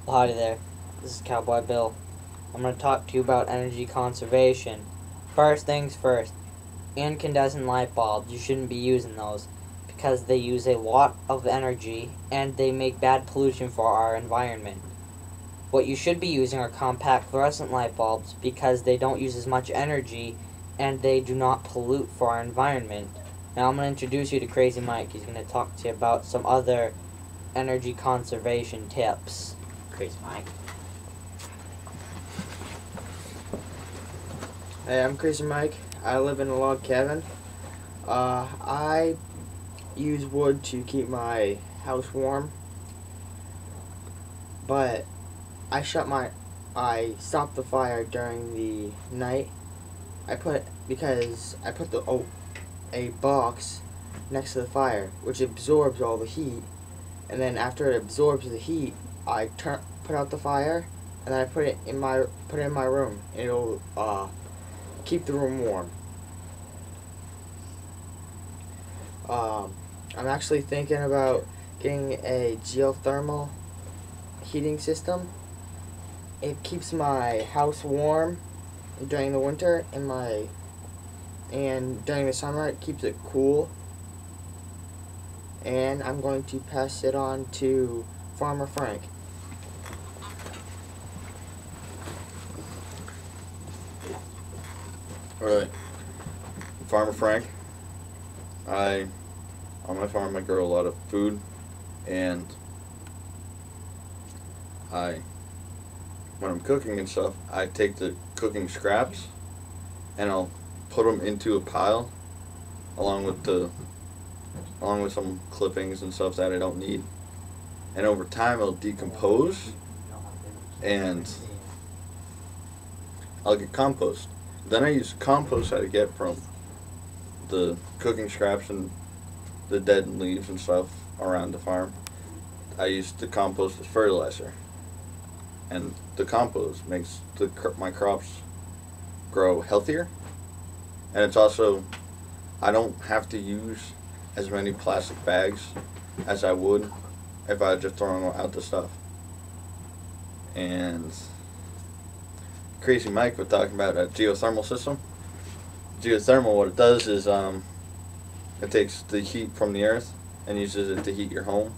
Well, hi there. This is Cowboy Bill. I'm going to talk to you about energy conservation. First things first, incandescent light bulbs, you shouldn't be using those because they use a lot of energy and they make bad pollution for our environment. What you should be using are compact fluorescent light bulbs because they don't use as much energy and they do not pollute for our environment. Now I'm going to introduce you to Crazy Mike. He's going to talk to you about some other energy conservation tips. Crazy Mike. Hey, I'm Crazy Mike. I live in a log cabin. I use wood to keep my house warm, but I stopped the fire during the night. Because I put a box next to the fire, which absorbs all the heat, and then after it absorbs the heat, I put out the fire, and then I put it in my room, and it'll keep the room warm. I'm actually thinking about getting a geothermal heating system. It keeps my house warm during the winter, and during the summer it keeps it cool. And I'm going to pass it on to Farmer Frank. Alright, Farmer Frank. On my farm I grow a lot of food, and when I'm cooking and stuff, I take the cooking scraps and I'll put them into a pile along with some clippings and stuff that I don't need, and over time it'll decompose and I'll get compost. Then I use compost that I get from the cooking scraps and the dead leaves and stuff around the farm. I use the compost as fertilizer, and the compost makes my crops grow healthier. And it's also, I don't have to use as many plastic bags as I would if I was just throwing out the stuff. And Crazy Mike was talking about a geothermal system. Geothermal, what it does is it takes the heat from the earth and uses it to heat your home.